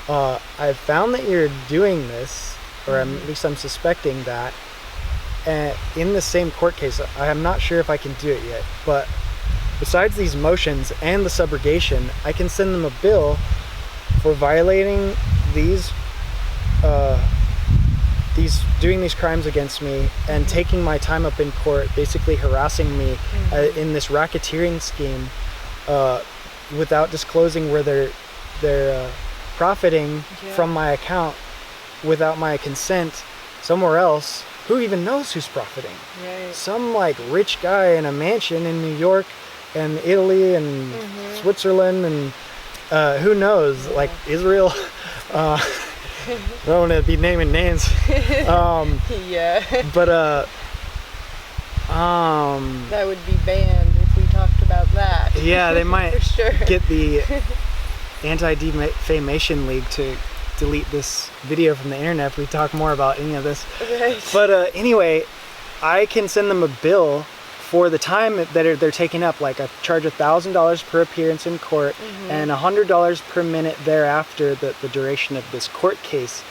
I've found that you're doing this, or at least I'm suspecting that, in the same court case. I am not sure if I can do it yet, but besides these motions and the subrogation, I can send them a bill for violating these doing these crimes against me and taking my time up in court, basically harassing me in this racketeering scheme without disclosing where they're profiting from my account without my consent somewhere else. Who even knows who's profiting? Right. Some like rich guy in a mansion in New York and Italy and Switzerland and who knows, like Israel. I don't want to be naming names. But that would be banned if we talked about that. Yeah, they might for sure. get the Anti-Defamation League to delete this video from the internet if we talk more about any of this. Right. But anyway, I can send them a bill for the time that they're taking up. Like I charge $1,000 per appearance in court and $100 per minute thereafter that the duration of this court case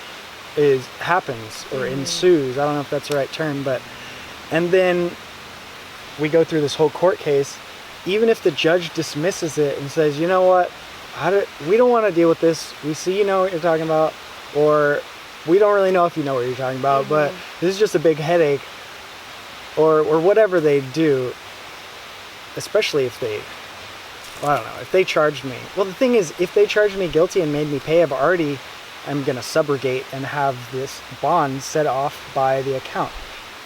happens or ensues. I don't know if that's the right term, but and then we go through this whole court case. Even if the judge dismisses it and says, you know what, we don't want to deal with this. We see you know what you're talking about, or we don't really know if you know what you're talking about, but this is just a big headache, or whatever they do, especially if they, I don't know, if they charged me. Well, the thing is, if they charged me guilty and made me pay, I'm going to subrogate and have this bond set off by the account.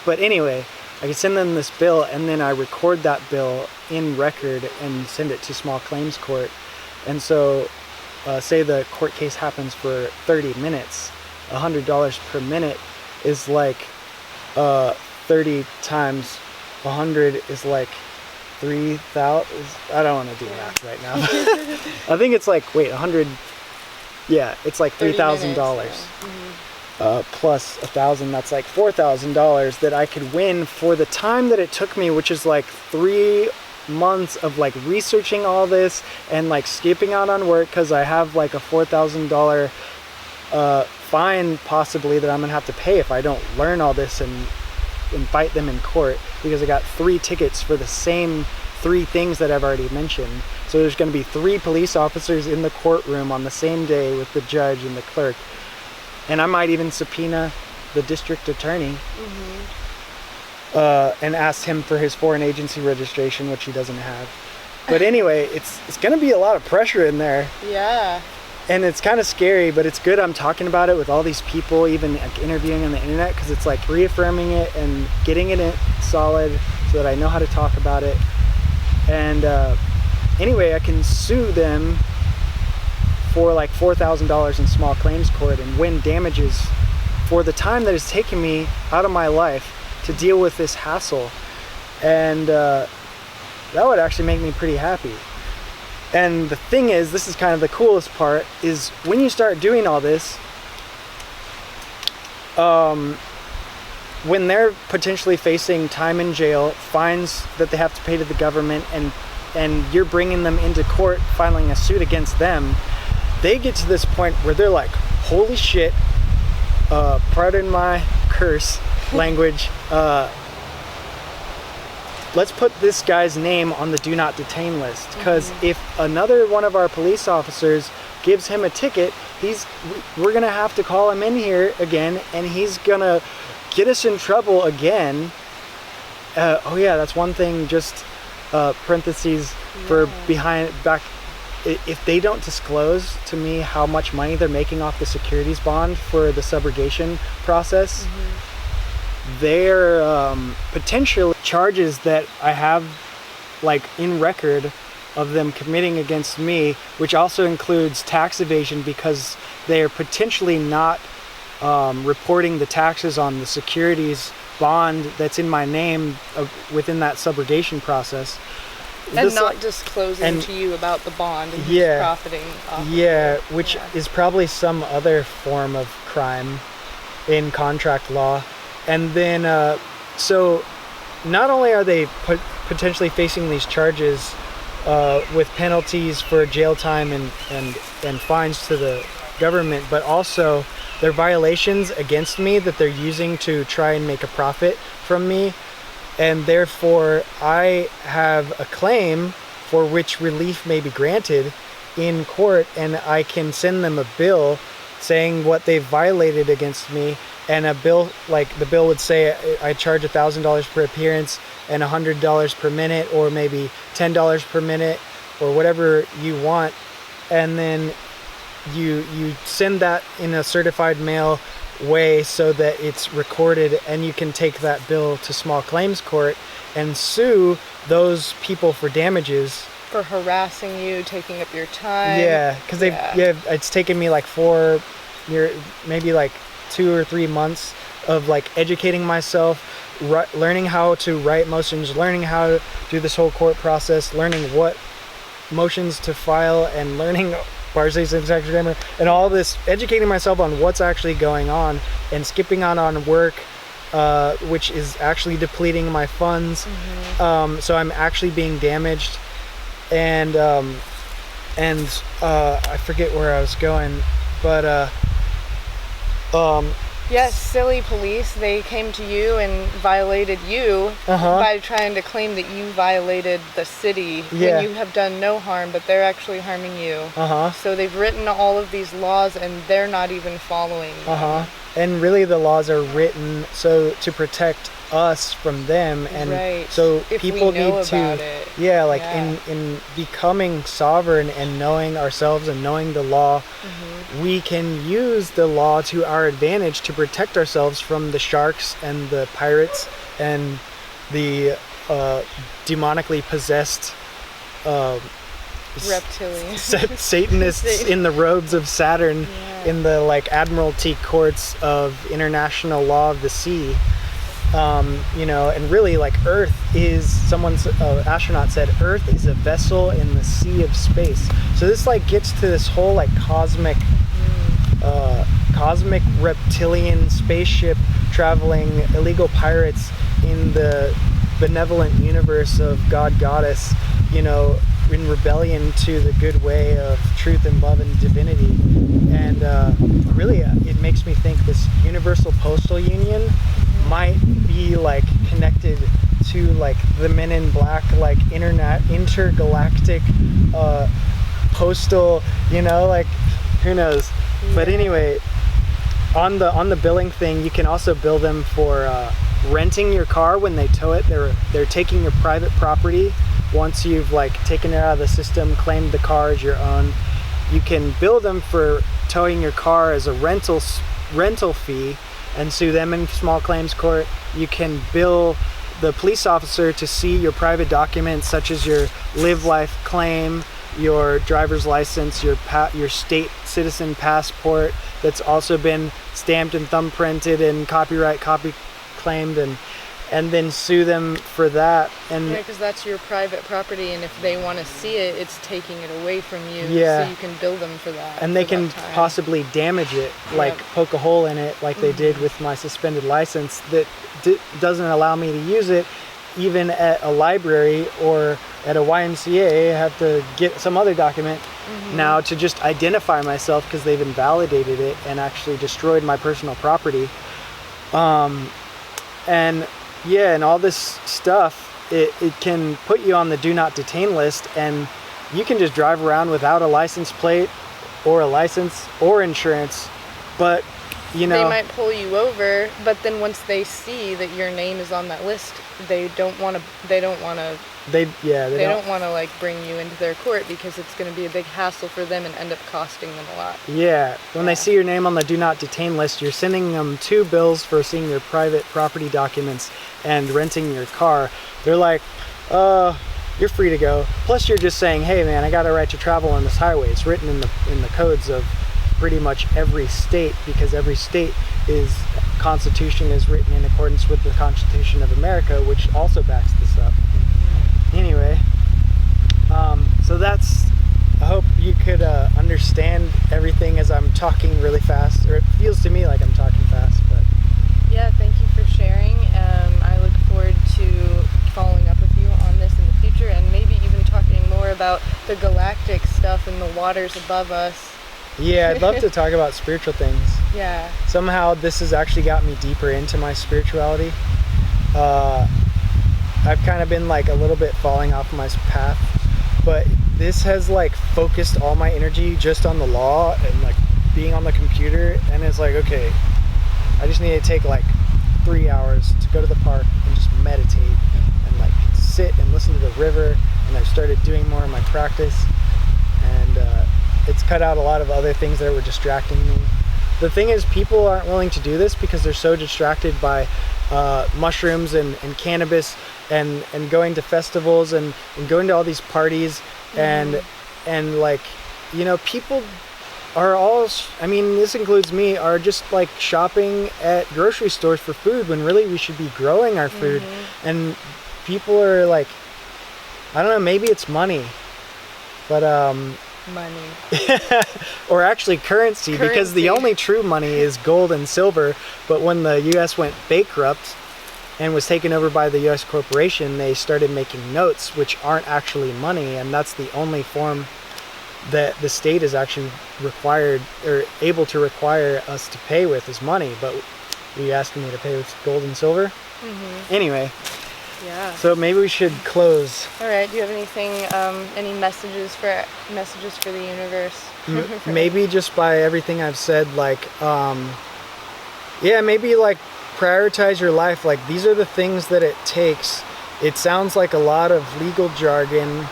But anyway, I can send them this bill, and then I record that bill in record and send it to small claims court. And so say the court case happens for 30 minutes, $100 per minute is like 30 times 100 is like 3,000. I don't want to do math right now. I think it's like, 100, yeah, it's like $3,000 plus 1,000. That's like $4,000 that I could win for the time that it took me, which is like 3 months of like researching all this and like skipping out on work because I have like a $4,000 fine possibly that I'm gonna have to pay if I don't learn all this and fight them in court, because I got 3 tickets for the same 3 things that I've already mentioned. So there's going to be 3 police officers in the courtroom on the same day with the judge and the clerk, and I might even subpoena the district attorney and ask him for his foreign agency registration, which he doesn't have. But anyway, it's going to be a lot of pressure in there. Yeah. And it's kind of scary, but it's good I'm talking about it with all these people, even like interviewing on the internet, because it's like reaffirming it and getting it in solid so that I know how to talk about it. And anyway, I can sue them for like $4,000 in small claims court and win damages for the time that it's taken me out of my life to deal with this hassle. And that would actually make me pretty happy. And the thing is, this is kind of the coolest part, is when you start doing all this, when they're potentially facing time in jail, fines that they have to pay to the government, and you're bringing them into court, filing a suit against them, they get to this point where they're like, holy shit, pardon my curse language, let's put this guy's name on the do not detain list, because if another one of our police officers gives him a ticket, we're gonna have to call him in here again, and he's gonna get us in trouble again. Oh yeah, that's one thing, just parentheses for back. If they don't disclose to me how much money they're making off the securities bond for the subrogation process, they're potential charges that I have like in record of them committing against me, which also includes tax evasion because they are potentially not reporting the taxes on the securities bond that's in my name within that subrogation process. And not disclosing to you about the bond and yeah, profiting off which is probably some other form of crime in contract law. And then, so not only are they potentially facing these charges with penalties for jail time and fines to the government, but also their violations against me that they're using to try and make a profit from me. And therefore, I have a claim for which relief may be granted in court, and I can send them a bill saying what they've violated against me. And a bill, like the bill would say I charge $1,000 per appearance and $100 per minute, or maybe $10 per minute, or whatever you want. And then you send that in a certified mail way so that it's recorded, and you can take that bill to small claims court and sue those people for damages. For harassing you, taking up your time. Yeah, because it's taken me like maybe like 2 or 3 months of like educating myself, learning how to write motions, learning how to do this whole court process, learning what motions to file, and learning parsley, syntax, grammar, and all this, educating myself on what's actually going on, and skipping out on work, which is actually depleting my funds. So I'm actually being damaged, and I forget where I was going, but yes, silly police, they came to you and violated you by trying to claim that you violated the city when you have done no harm, but they're actually harming you. So they've written all of these laws and they're not even following them. And really the laws are written so to protect us from them, and so if people we know need to in becoming sovereign and knowing ourselves and knowing the law, we can use the law to our advantage to protect ourselves from the sharks and the pirates and the demonically possessed reptilians, Satanists in the robes of Saturn, in the like admiralty courts of international law of the sea. And really, like, Earth is, astronaut said, Earth is a vessel in the sea of space. So this like gets to this whole like cosmic reptilian spaceship traveling illegal pirates in the benevolent universe of God Goddess, in rebellion to the good way of truth and love and divinity. And really, it makes me think this Universal Postal Union might be like connected to like the Men in Black, like intergalactic postal, like who knows. But anyway, on the billing thing, you can also bill them for renting your car when they tow it. They're taking your private property. Once you've like taken it out of the system, claimed the car as your own, you can bill them for towing your car as a rental fee and sue them in small claims court. You can bill the police officer to see your private documents, such as your live life claim, your driver's license, your state citizen passport that's also been stamped and thumbprinted and copy claimed, and then sue them for that. And because that's your private property, and if they want to see it, it's taking it away from you. Yeah. So you can bill them for that. And they can possibly damage it, like poke a hole in it, like they did with my suspended license that doesn't allow me to use it, even at a library or at a YMCA. I have to get some other document now to just identify myself because they've invalidated it and actually destroyed my personal property. And all this stuff, it can put you on the do not detain list, and you can just drive around without a license plate or a license or insurance. But you know, they might pull you over, but then once they see that your name is on that list, they don't want to like bring you into their court, because it's going to be a big hassle for them and end up costing them a lot. Yeah, when they see your name on the do not detain list, you're sending them 2 bills for seeing their private property documents and renting your car. They're like, you're free to go. Plus you're just saying, hey man, I got a right to travel on this highway. It's written in the codes of pretty much every state, because every state constitution is written in accordance with the Constitution of America, which also backs this up. Anyway, so that's, I hope you could understand everything as I'm talking really fast, or it feels to me like I'm talking fast, but. Yeah, thank you for sharing. I look forward to following up with you on this in the future, and maybe even talking more about the galactic stuff and the waters above us. Yeah, I'd love to talk about spiritual things. Yeah. Somehow this has actually got me deeper into my spirituality. I've kind of been like a little bit falling off my path, but this has like focused all my energy just on the law and like being on the computer, and it's like, okay, I just need to take like 3 hours to go to the park and just meditate and like sit and listen to the river, and I've started doing more of my practice, and it's cut out a lot of other things that were distracting me. The thing is, people aren't willing to do this because they're so distracted by mushrooms and cannabis and going to festivals and going to all these parties and like, you know, people are all, I mean, this includes me, are just like shopping at grocery stores for food when really we should be growing our food. And people are like, I don't know, maybe it's money, but money. or actually currency, because the only true money is gold and silver. But when the US went bankrupt and was taken over by the US corporation, they started making notes, which aren't actually money, and that's the only form that the state is actually required or able to require us to pay with is money. But you asking me to pay with gold and silver? Anyway. Yeah. So maybe we should close. All right. Do you have anything, any messages for the universe? Maybe just by everything I've said, like, yeah, maybe like prioritize your life. Like, these are the things that it takes. It sounds like a lot of legal jargon,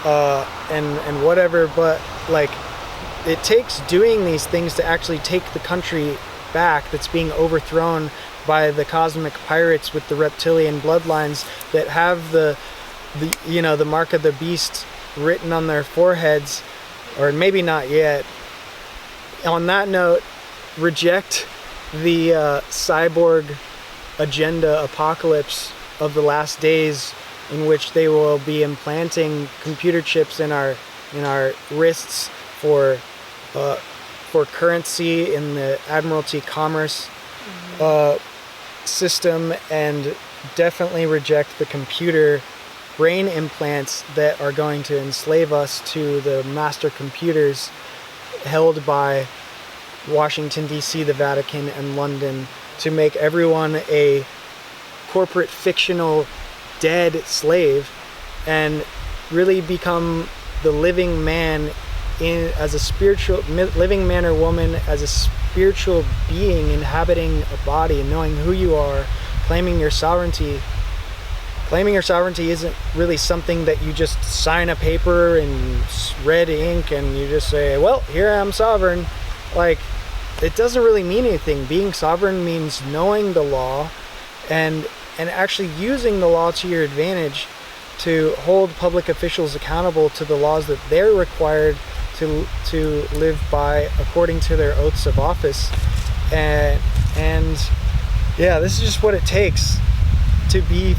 and whatever, but like, it takes doing these things to actually take the country back that's being overthrown by the cosmic pirates with the reptilian bloodlines that have the you know, the mark of the beast written on their foreheads, or maybe not yet. On that note, reject the cyborg agenda apocalypse of the last days, in which they will be implanting computer chips in our wrists for currency in the Admiralty commerce system, and definitely reject the computer brain implants that are going to enslave us to the master computers held by Washington, D.C., the Vatican, and London, to make everyone a corporate fictional dead slave and really become the living man as a spiritual living man or woman, as a spiritual being inhabiting a body, knowing who you are, claiming your sovereignty. Claiming your sovereignty isn't really something that you just sign a paper in red ink and you just say, well, here I'm sovereign. Like, it doesn't really mean anything. Being sovereign means knowing the law and actually using the law to your advantage to hold public officials accountable to the laws that they're required to live by according to their oaths of office. And yeah, this is just what it takes to be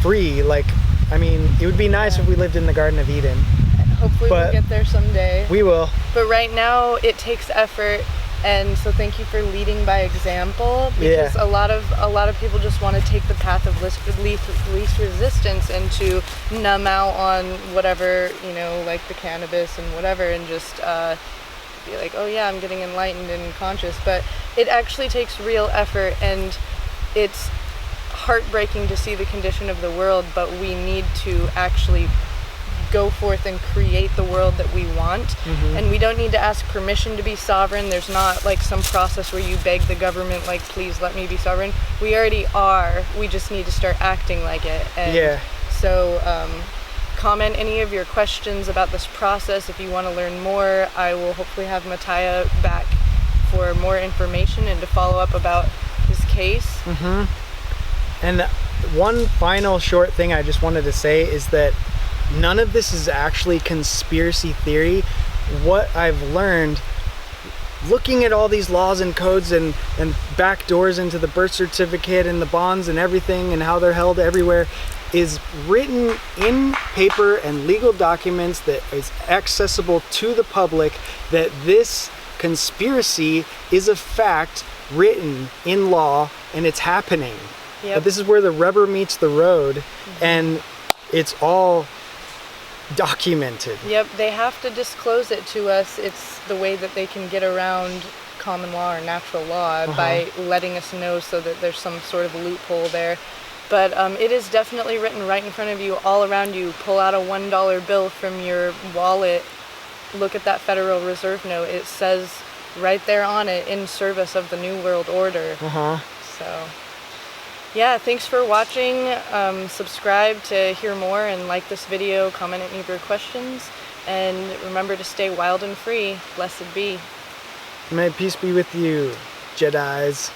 free. Like, I mean, it would be nice if we lived in the Garden of Eden. Hopefully we'll get there someday. We will. But right now it takes effort, and so thank you for leading by example, because a lot of people just want to take the path of least resistance and to numb out on whatever, you know, like the cannabis and whatever, and just be like, oh yeah, I'm getting enlightened and conscious. But it actually takes real effort, and it's heartbreaking to see the condition of the world, but we need to actually go forth and create the world that we want. And we don't need to ask permission to be sovereign. There's not like some process where you beg the government, like, please let me be sovereign. We already are. We just need to start acting like it. And so comment any of your questions about this process. If you want to learn more, I will hopefully have Mattityahu back for more information and to follow up about his case. And one final short thing I just wanted to say is that none of this is actually conspiracy theory. What I've learned looking at all these laws and codes and back doors into the birth certificate and the bonds and everything and how they're held everywhere is written in paper and legal documents that is accessible to the public, that this conspiracy is a fact written in law and it's happening. But this is where the rubber meets the road, and it's all documented. They have to disclose it to us. It's the way that they can get around common law or natural law by letting us know, so that there's some sort of loophole there. But it is definitely written right in front of you, all around you. Pull out a $1 bill from your wallet, look at that Federal Reserve note. It says right there on it, in service of the New World Order. So yeah, thanks for watching. Subscribe to hear more, and like this video, comment any of your questions, and remember to stay wild and free. Blessed be. May peace be with you, Jedis.